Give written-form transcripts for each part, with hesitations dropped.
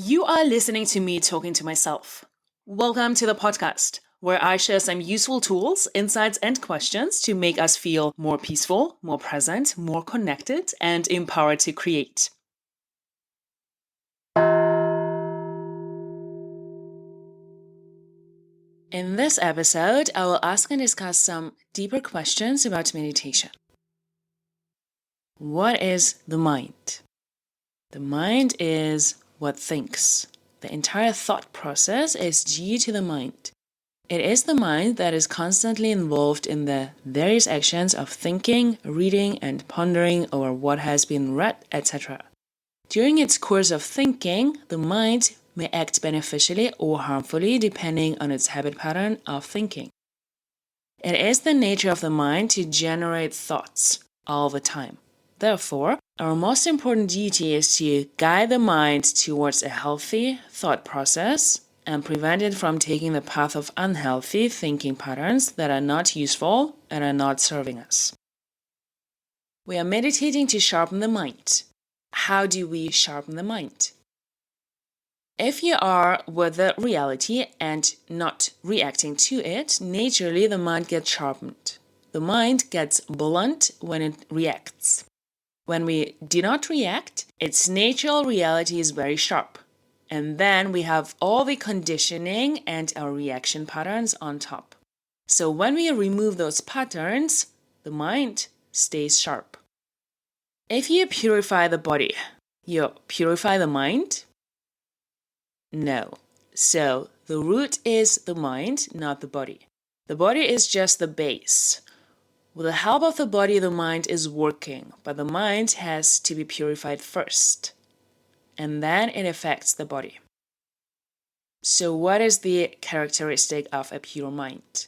You are listening to me talking to myself. Welcome to the podcast, where I share some useful tools, insights, and questions to make us feel more peaceful, more present, more connected, and empowered to create. In this episode, I will ask and discuss some deeper questions about meditation. What is the mind? The mind is what thinks. The entire thought process is due to the mind. It is the mind that is constantly involved in the various actions of thinking, reading, and pondering over what has been read, etc. During its course of thinking, the mind may act beneficially or harmfully depending on its habit pattern of thinking. It is the nature of the mind to generate thoughts all the time. Therefore, our most important duty is to guide the mind towards a healthy thought process and prevent it from taking the path of unhealthy thinking patterns that are not useful and are not serving us. We are meditating to sharpen the mind. How do we sharpen the mind? If you are with the reality and not reacting to it, naturally the mind gets sharpened. The mind gets blunt when it reacts. When we do not react, its natural reality is very sharp. And then we have all the conditioning and our reaction patterns on top. So when we remove those patterns, the mind stays sharp. If you purify the body, you purify the mind? No. So the root is the mind, not the body. The body is just the base. With the help of the body, the mind is working, but the mind has to be purified first, and then it affects the body. So what is the characteristic of a pure mind?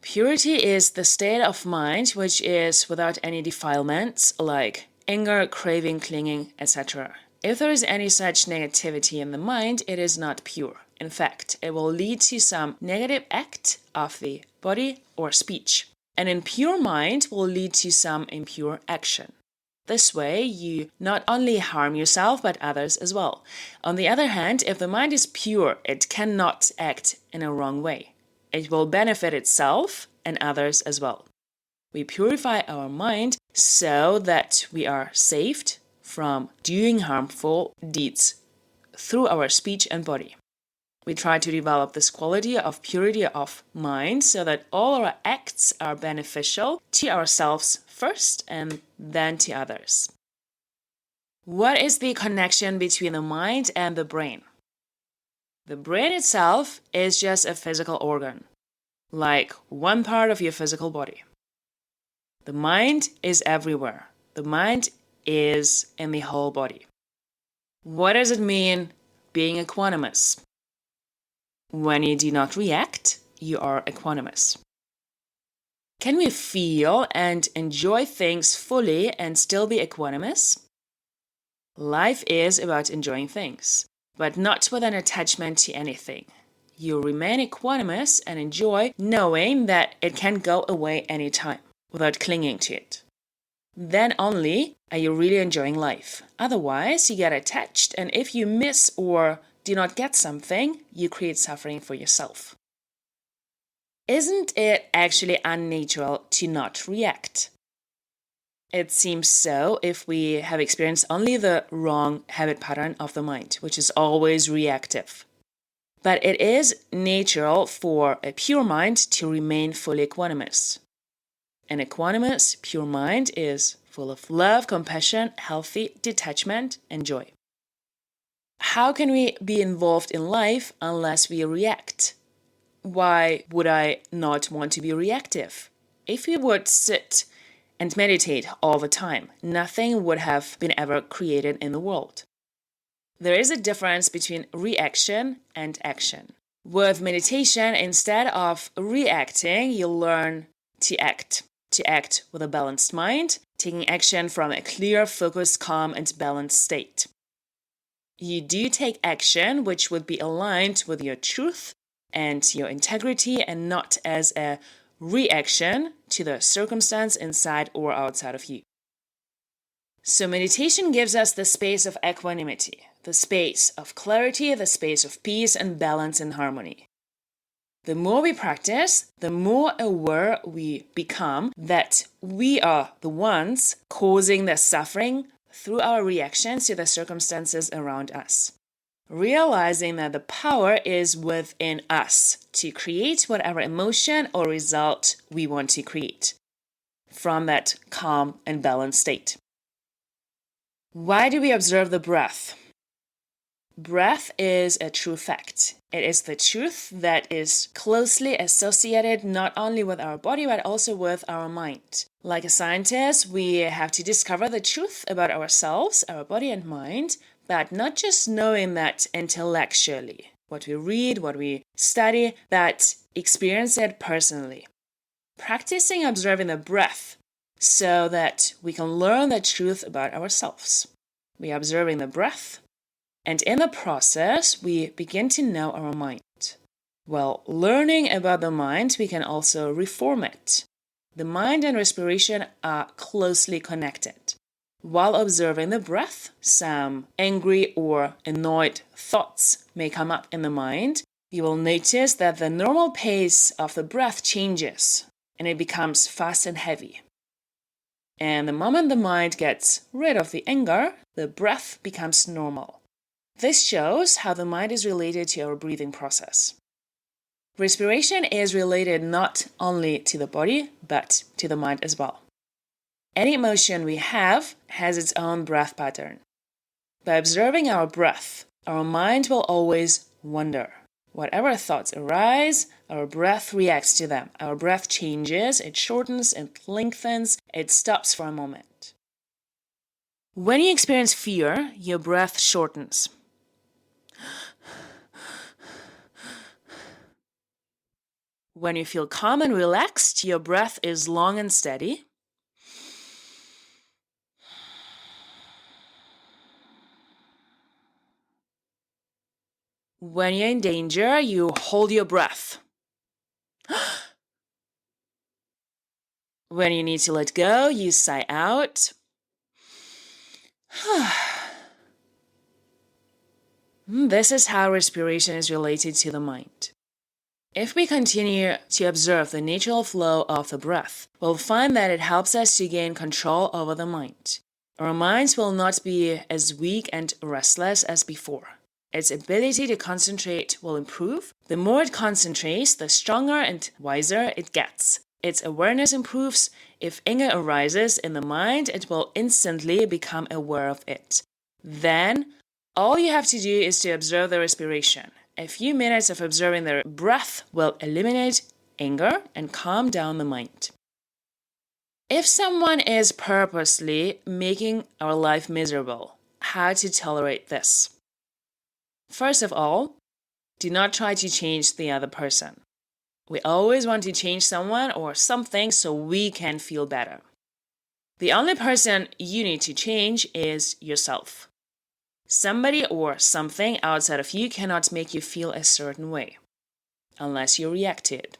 Purity is the state of mind which is without any defilements like anger, craving, clinging, etc. If there is any such negativity in the mind, it is not pure. In fact, it will lead to some negative act of the body or speech. An impure mind will lead to some impure action. This way, you not only harm yourself, but others as well. On the other hand, if the mind is pure, it cannot act in a wrong way. It will benefit itself and others as well. We purify our mind so that we are saved from doing harmful deeds through our speech and body. We try to develop this quality of purity of mind so that all our acts are beneficial to ourselves first and then to others. What is the connection between the mind and the brain? The brain itself is just a physical organ, like one part of your physical body. The mind is everywhere. The mind is in the whole body. What does it mean being equanimous? When you do not react, you are equanimous. Can we feel and enjoy things fully and still be equanimous? Life is about enjoying things, but not with an attachment to anything. You remain equanimous and enjoy knowing that it can go away anytime without clinging to it. Then only are you really enjoying life. Otherwise, you get attached, and if you miss or do not get something, you create suffering for yourself. Isn't it actually unnatural to not react? It seems so if we have experienced only the wrong habit pattern of the mind, which is always reactive. But it is natural for a pure mind to remain fully equanimous. An equanimous, pure mind is full of love, compassion, healthy detachment, and joy. How can we be involved in life unless we react? Why would I not want to be reactive? If we would sit and meditate all the time, nothing would have been ever created in the world. There is a difference between reaction and action. With meditation, instead of reacting, you learn to act with a balanced mind, taking action from a clear, focused, calm, and balanced state. You do take action which would be aligned with your truth and your integrity and not as a reaction to the circumstance inside or outside of you. So meditation gives us the space of equanimity, the space of clarity, the space of peace and balance and harmony. The more we practice, the more aware we become that we are the ones causing the suffering through our reactions to the circumstances around us. Realizing that the power is within us to create whatever emotion or result we want to create from that calm and balanced state. Why do we observe the breath? Breath is a true fact. It is the truth that is closely associated not only with our body but also with our mind. Like a scientist, we have to discover the truth about ourselves, our body and mind, but not just knowing that intellectually. What we read, what we study, but experience it personally. Practicing observing the breath so that we can learn the truth about ourselves. We are observing the breath, and in the process, we begin to know our mind. While learning about the mind, we can also reform it. The mind and respiration are closely connected. While observing the breath, some angry or annoyed thoughts may come up in the mind. You will notice that the normal pace of the breath changes and it becomes fast and heavy. And the moment the mind gets rid of the anger, the breath becomes normal. This shows how the mind is related to our breathing process. Respiration is related not only to the body, but to the mind as well. Any emotion we have has its own breath pattern. By observing our breath, our mind will always wander. Whatever thoughts arise, our breath reacts to them. Our breath changes, it shortens, it lengthens, it stops for a moment. When you experience fear, your breath shortens. When you feel calm and relaxed, your breath is long and steady. When you're in danger, you hold your breath. When you need to let go, you sigh out. This is how respiration is related to the mind. If we continue to observe the natural flow of the breath, we'll find that it helps us to gain control over the mind. Our minds will not be as weak and restless as before. Its ability to concentrate will improve. The more it concentrates, the stronger and wiser it gets. Its awareness improves. If anger arises in the mind, it will instantly become aware of it. Then, all you have to do is to observe the respiration. A few minutes of observing the breath will eliminate anger and calm down the mind. If someone is purposely making our life miserable, how to tolerate this? First of all, do not try to change the other person. We always want to change someone or something so we can feel better. The only person you need to change is yourself. Somebody or something outside of you cannot make you feel a certain way, unless you react to it.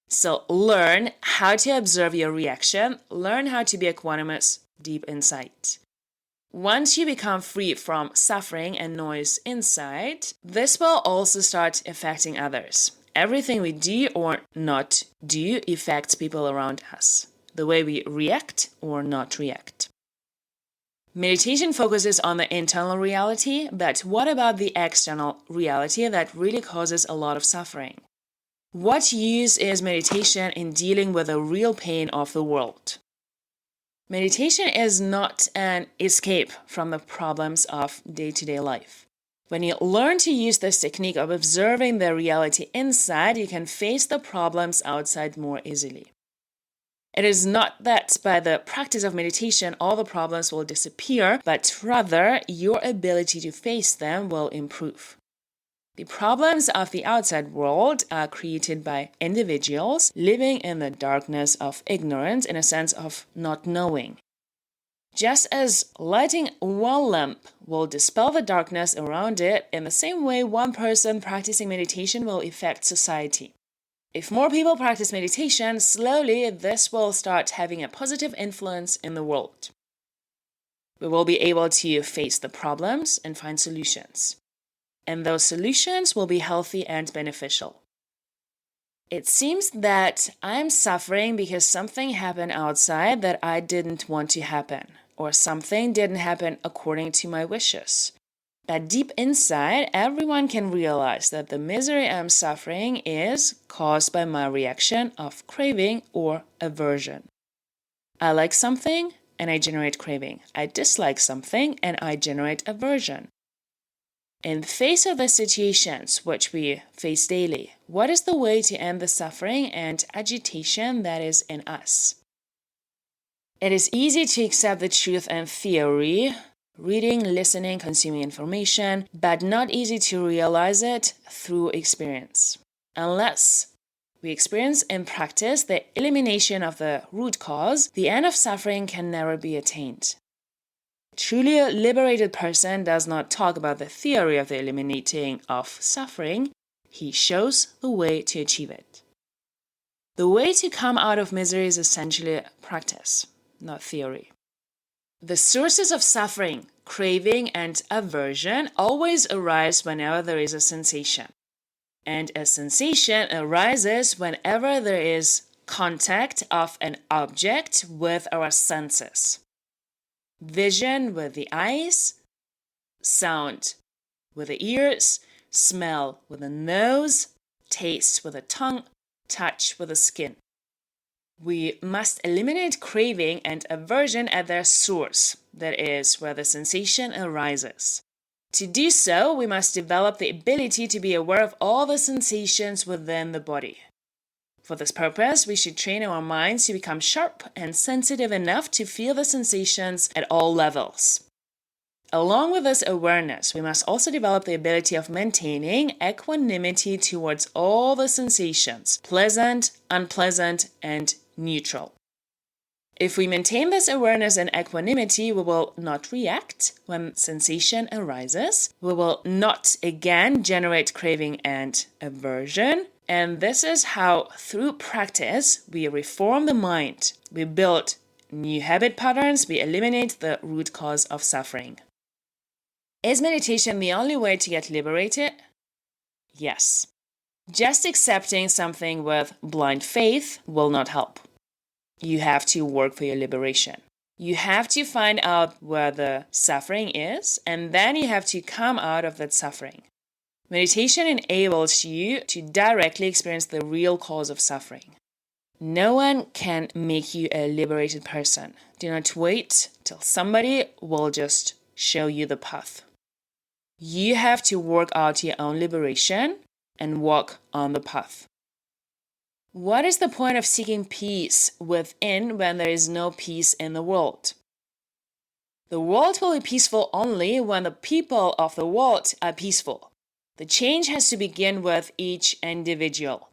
So learn how to observe your reaction, learn how to be equanimous deep inside. Once you become free from suffering and noise inside, this will also start affecting others. Everything we do or not do affects people around us, the way we react or not react. Meditation focuses on the internal reality, but what about the external reality that really causes a lot of suffering? What use is meditation in dealing with the real pain of the world? Meditation is not an escape from the problems of day-to-day life. When you learn to use this technique of observing the reality inside, you can face the problems outside more easily. It is not that by the practice of meditation all the problems will disappear, but rather your ability to face them will improve. The problems of the outside world are created by individuals living in the darkness of ignorance, in a sense of not knowing. Just as lighting one lamp will dispel the darkness around it, in the same way one person practicing meditation will affect society. If more people practice meditation, slowly this will start having a positive influence in the world. We will be able to face the problems and find solutions. And those solutions will be healthy and beneficial. It seems that I'm suffering because something happened outside that I didn't want to happen, or something didn't happen according to my wishes. But deep inside, everyone can realize that the misery I'm suffering is caused by my reaction of craving or aversion. I like something and I generate craving. I dislike something and I generate aversion. In the face of the situations which we face daily, what is the way to end the suffering and agitation that is in us? It is easy to accept the truth and theory, reading, listening, consuming information, but not easy to realize it through experience. Unless we experience in practice the elimination of the root cause, the end of suffering can never be attained. Truly a liberated person does not talk about the theory of the eliminating of suffering, he shows the way to achieve it. The way to come out of misery is essentially practice, not theory. The sources of suffering, craving, and aversion always arise whenever there is a sensation. And a sensation arises whenever there is contact of an object with our senses. Vision with the eyes, sound with the ears, smell with the nose, taste with the tongue, touch with the skin. We must eliminate craving and aversion at their source, that is, where the sensation arises. To do so, we must develop the ability to be aware of all the sensations within the body. For this purpose, we should train our minds to become sharp and sensitive enough to feel the sensations at all levels. Along with this awareness, we must also develop the ability of maintaining equanimity towards all the sensations, pleasant, unpleasant, and neutral. If we maintain this awareness and equanimity, we will not react when sensation arises. We will not again generate craving and aversion. And this is how, through practice, we reform the mind. We build new habit patterns. We eliminate the root cause of suffering. Is meditation the only way to get liberated? Yes. Just accepting something with blind faith will not help. You have to work for your liberation. You have to find out where the suffering is, and then you have to come out of that suffering. Meditation enables you to directly experience the real cause of suffering. No one can make you a liberated person. Do not wait till somebody will just show you the path. You have to work out your own liberation and walk on the path. What is the point of seeking peace within when there is no peace in the world? The world will be peaceful only when the people of the world are peaceful. The change has to begin with each individual.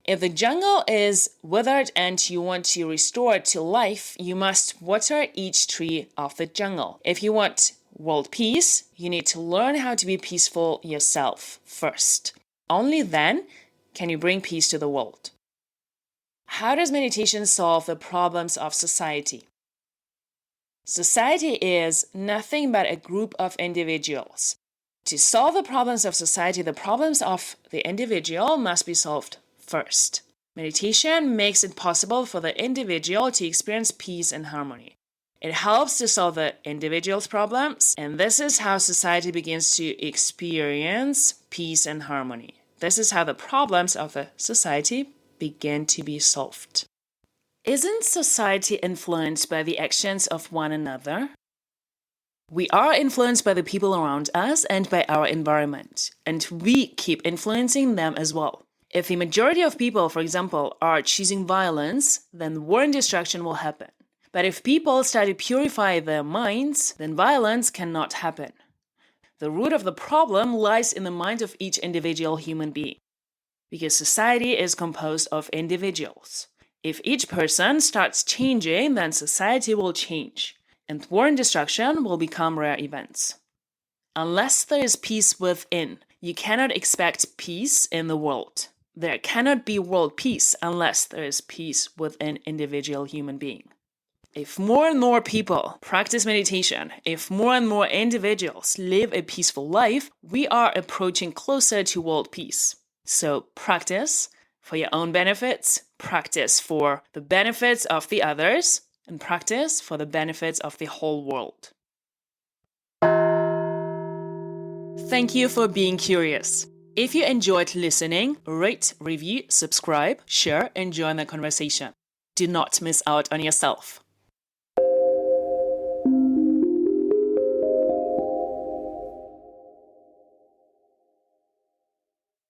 If the jungle is withered and you want to restore it to life, you must water each tree of the jungle. If you want world peace, you need to learn how to be peaceful yourself first. Only then can you bring peace to the world. How does meditation solve the problems of society? Society is nothing but a group of individuals. To solve the problems of society, the problems of the individual must be solved first. Meditation makes it possible for the individual to experience peace and harmony. It helps to solve the individual's problems, and this is how society begins to experience peace and harmony. This is how the problems of the society begin to be solved. Isn't society influenced by the actions of one another? We are influenced by the people around us and by our environment, and we keep influencing them as well. If the majority of people, for example, are choosing violence, then war and destruction will happen. But if people start to purify their minds, then violence cannot happen. The root of the problem lies in the mind of each individual human being, because society is composed of individuals. If each person starts changing, then society will change, and war and destruction will become rare events. Unless there is peace within, you cannot expect peace in the world. There cannot be world peace unless there is peace within individual human being. If more and more people practice meditation, if more and more individuals live a peaceful life, we are approaching closer to world peace. So practice for your own benefits, practice for the benefits of the others, and practice for the benefits of the whole world. Thank you for being curious. If you enjoyed listening, rate, review, subscribe, share, and join the conversation. Do not miss out on yourself.